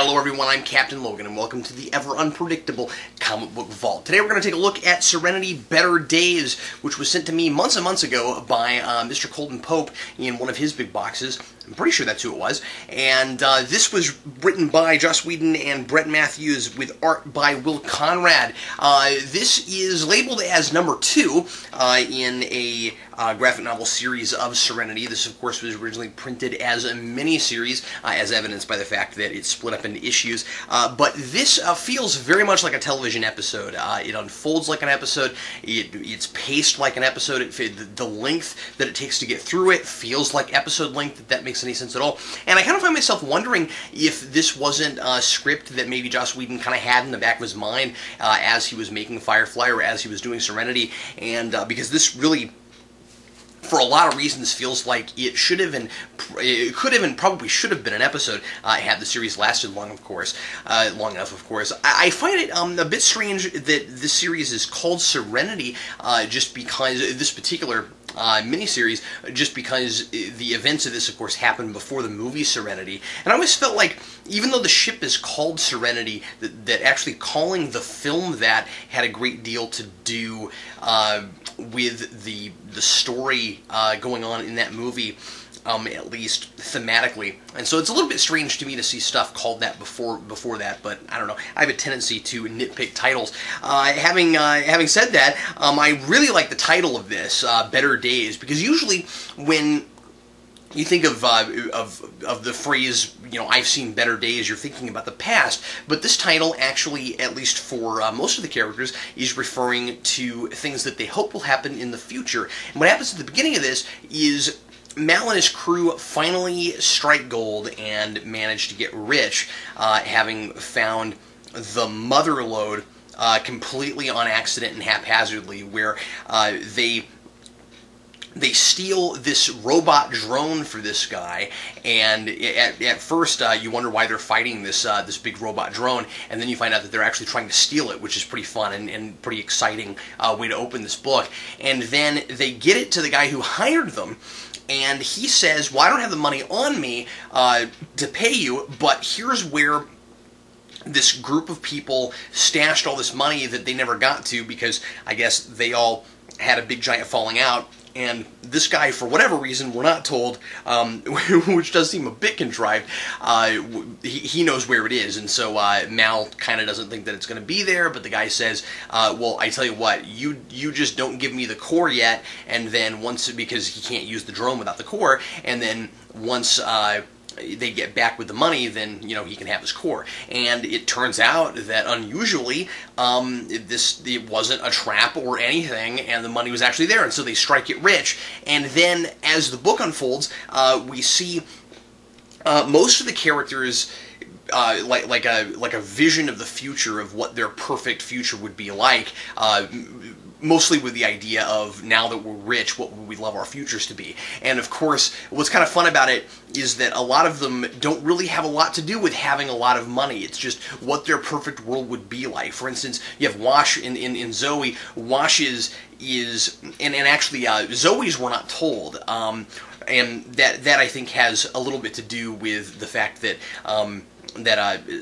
Hello everyone, I'm Captain Logan, and welcome to the ever-unpredictable Comic Book Vault. Today we're going to take a look at Serenity Better Days, which was sent to me months and months ago by Mr. Colton Pope in one of his big boxes. I'm pretty sure that's who it was. And this was written by Joss Whedon and Brett Matthews with art by Will Conrad. This is labeled as number 2 in a graphic novel series of Serenity. This, of course, was originally printed as a mini-series, as evidenced by the fact that it's split up into issues. But this feels very much like a television episode. It unfolds like an episode. It's paced like an episode. The length that it takes to get through it feels like episode length, if that makes any sense at all. And I kind of find myself wondering if this wasn't a script that maybe Joss Whedon kind of had in the back of his mind as he was making Firefly or as he was doing Serenity. And because this really, for a lot of reasons, feels like it should have and it could have and probably should have been an episode had the series lasted long enough, of course. I find it a bit strange that this series is called Serenity, just because this particular miniseries, just because the events of this, of course, happened before the movie Serenity. And I always felt like, even though the ship is called Serenity, that actually calling the film that had a great deal to do with the story going on in that movie, at least thematically. And so it's a little bit strange to me to see stuff called that before that, but I don't know. I have a tendency to nitpick titles. Having said that, I really like the title of this, Better Days, because usually when you think of the phrase, you know, I've seen better days, you're thinking about the past, but this title actually, at least for most of the characters, is referring to things that they hope will happen in the future. And what happens at the beginning of this is Mal and his crew finally strike gold and manage to get rich, having found the mother lode completely on accident and haphazardly, where they steal this robot drone for this guy, and at first you wonder why they're fighting this big robot drone, and then you find out that they're actually trying to steal it, which is pretty fun and pretty exciting way to open this book. And then they get it to the guy who hired them, and he says, well, I don't have the money on me to pay you, but here's where this group of people stashed all this money that they never got to, because I guess they all had a big giant falling out. And this guy, for whatever reason, we're not told, which does seem a bit contrived, he knows where it is. And so Mal kind of doesn't think that it's going to be there, but the guy says, well, I tell you what, you just don't give me the core yet, and then once, because he can't use the drone without the core, and then once they get back with the money, then, you know, he can have his core. And it turns out that, unusually, it wasn't a trap or anything, and the money was actually there, and so they strike it rich. And then, as the book unfolds, we see most of the characters like a vision of the future, of what their perfect future would be like, mostly with the idea of, now that we're rich, what would we love our futures to be? And of course, what's kind of fun about it is that a lot of them don't really have a lot to do with having a lot of money. It's just what their perfect world would be like. For instance, you have Wash in Zoe. Wash is and actually Zoe's we're not told. And that I think has a little bit to do with the fact that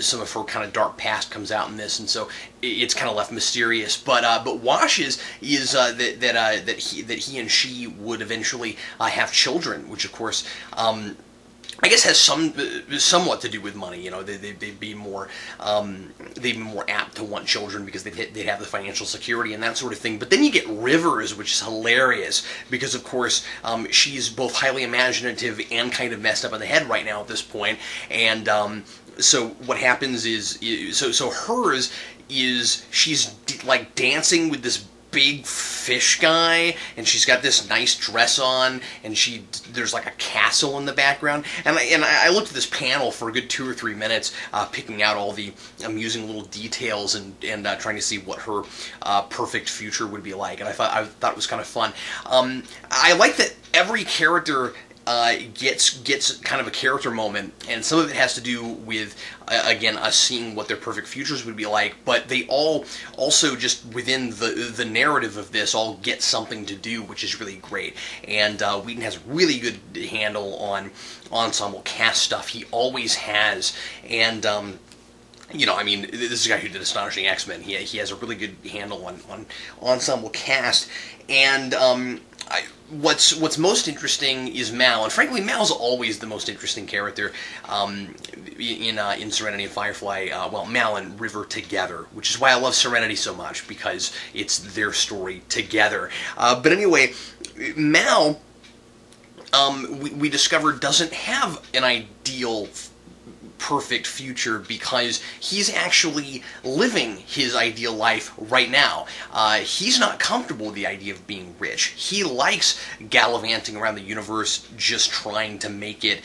some of her kind of dark past comes out in this, and so it's kind of left mysterious. But Wash is that he and she would eventually have children, which of course I guess has somewhat to do with money. You know, they'd be more apt to want children because they'd have the financial security and that sort of thing. But then you get Rivers, which is hilarious because, of course, she's both highly imaginative and kind of messed up in the head right now at this point. And so what happens is so hers is she's like dancing with this big fish guy, and she's got this nice dress on, and there's like a castle in the background, and I looked at this panel for a good 2 or 3 minutes, picking out all the amusing little details and trying to see what her perfect future would be like, and I thought it was kind of fun. I like that every character gets kind of a character moment, and some of it has to do with again us seeing what their perfect futures would be like. But they all also just within the narrative of this all get something to do, which is really great. And Whedon has a really good handle on ensemble cast stuff. He always has, and. You know, I mean, this is a guy who did Astonishing X-Men. He has a really good handle on ensemble cast, and what's most interesting is Mal, and frankly, Mal's always the most interesting character in Serenity and Firefly. Well, Mal and River together, which is why I love Serenity so much, because it's their story together. But anyway, Mal, we discovered, doesn't have an ideal perfect future, because he's actually living his ideal life right now. He's not comfortable with the idea of being rich. He likes gallivanting around the universe, just trying to make it.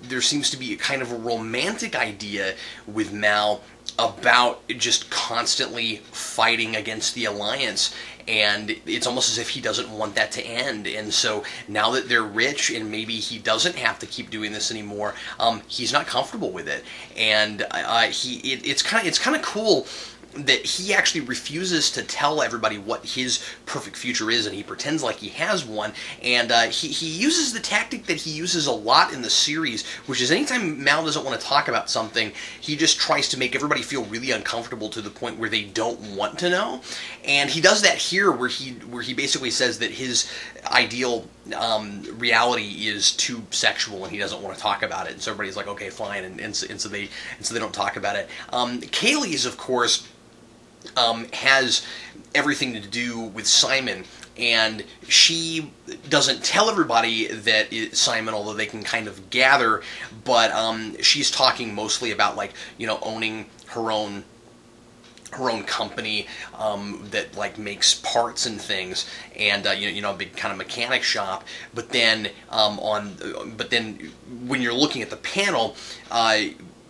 There seems to be a kind of a romantic idea with Mal about just constantly fighting against the Alliance, and it's almost as if he doesn't want that to end. And so now that they're rich and maybe he doesn't have to keep doing this anymore, he's not comfortable with it. And it's kind of cool that he actually refuses to tell everybody what his perfect future is, and he pretends like he has one. And he uses the tactic that he uses a lot in the series, which is anytime Mal doesn't want to talk about something, he just tries to make everybody feel really uncomfortable to the point where they don't want to know. And he does that here, where he basically says that his ideal reality is too sexual and he doesn't want to talk about it. And so everybody's like, okay, fine, and so they don't talk about it. Kaylee's, of course, has everything to do with Simon, and she doesn't tell everybody that it's Simon, although they can kind of gather, but she's talking mostly about, like, you know, owning her own company that like makes parts and things, and you know, a big kind of mechanic shop. But then when you're looking at the panel,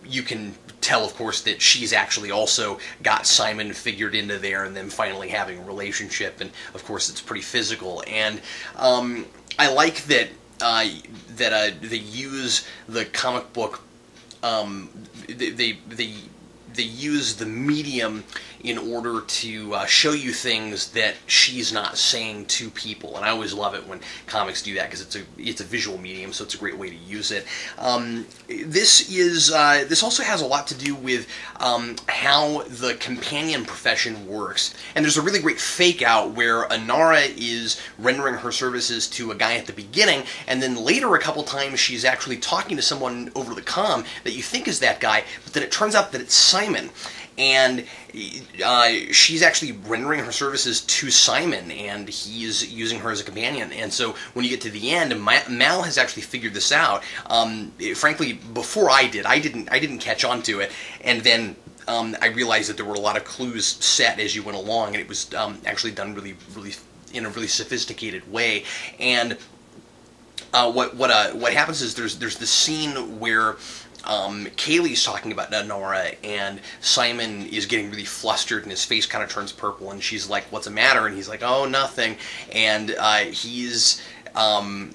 you can tell, of course, that she's actually also got Simon figured into there, and then finally having a relationship, and of course it's pretty physical. And I like that they use the comic book. They use the medium in order to show you things that she's not saying to people, and I always love it when comics do that, because it's a visual medium, so it's a great way to use it. This also has a lot to do with how the companion profession works, and there's a really great fake out where Inara is rendering her services to a guy at the beginning, and then later a couple times she's actually talking to someone over the comm that you think is that guy, but then it turns out that it's Simon. And she's actually rendering her services to Simon, and he's using her as a companion. And so when you get to the end, Mal has actually figured this out. Frankly, before I didn't catch on to it, and then I realized that there were a lot of clues set as you went along, and it was actually done really in a really sophisticated way. And what happens is there's this scene where Kaylee's talking about Inara, and Simon is getting really flustered, and his face kind of turns purple, and she's like, "What's the matter?" And he's like, "Oh, nothing." And he's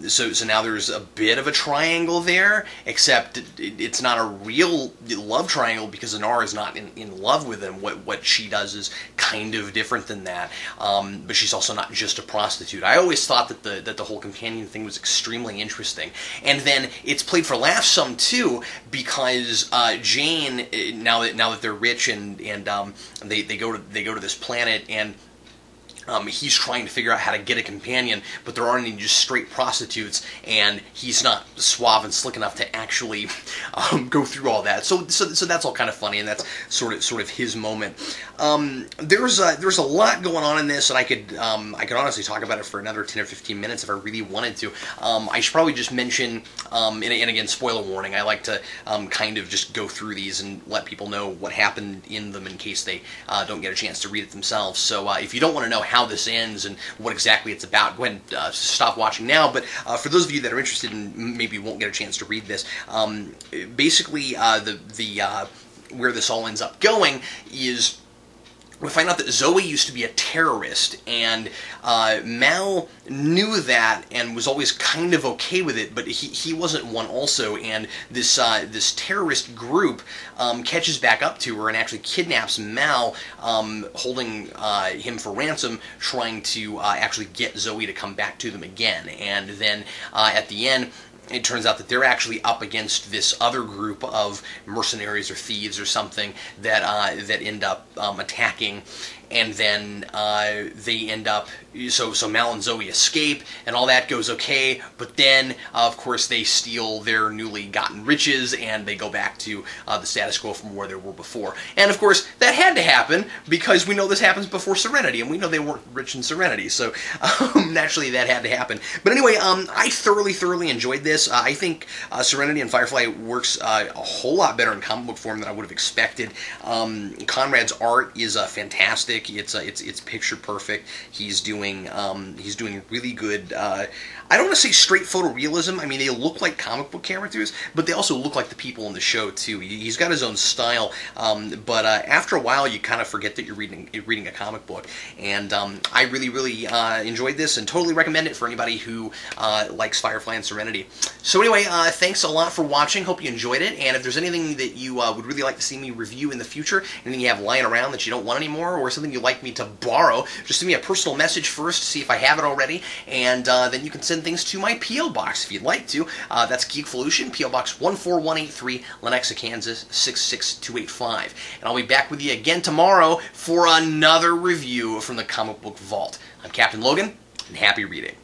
so now there's a bit of a triangle there, except it's not a real love triangle, because Inara is not in love with him. What she does is kind of different than that, but she's also not just a prostitute. I always thought that the whole companion thing was extremely interesting, and then it's played for laughs some too, because Jane, now that they're rich and they go to this planet, and he's trying to figure out how to get a companion, but there aren't any just straight prostitutes, and he's not suave and slick enough to actually go through all that. So that's all kind of funny, and that's sort of his moment. There's a lot going on in this, and I could honestly talk about it for another 10 or 15 minutes if I really wanted to. I should probably just mention, and again, spoiler warning, I like to kind of just go through these and let people know what happened in them in case they don't get a chance to read it themselves. So if you don't want to know how this ends and what exactly it's about, go ahead and stop watching now. But for those of you that are interested and maybe won't get a chance to read this, basically where this all ends up going is we find out that Zoe used to be a terrorist, and Mal knew that and was always kind of okay with it, but he wasn't one also, and this terrorist group catches back up to her and actually kidnaps Mal, holding him for ransom, trying to actually get Zoe to come back to them again. And then at the end, it turns out that they're actually up against this other group of mercenaries or thieves or something that that end up attacking, and then they end up, so Mal and Zoe escape, and all that goes okay, but then, of course, they steal their newly gotten riches, and they go back to the status quo from where they were before. And, of course, that had to happen, because we know this happens before Serenity, and we know they weren't rich in Serenity, so naturally that had to happen. But anyway, I thoroughly enjoyed this. I think Serenity and Firefly works a whole lot better in comic book form than I would have expected. Conrad's art is fantastic. It's picture perfect. He's doing really good. I don't want to say straight photorealism. I mean, they look like comic book characters, but they also look like the people in the show too. He's got his own style, but after a while, you kind of forget that you're reading a comic book. And I really enjoyed this, and totally recommend it for anybody who likes Firefly and Serenity. So anyway, thanks a lot for watching. Hope you enjoyed it. And if there's anything that you would really like to see me review in the future, anything you have lying around that you don't want anymore, or something you'd like me to borrow, just send me a personal message first to see if I have it already, and then you can send things to my P.O. Box if you'd like to. That's Geekvolution, P.O. Box 14183, Lenexa, Kansas 66285. And I'll be back with you again tomorrow for another review from the Comic Book Vault. I'm Captain Logan, and happy reading.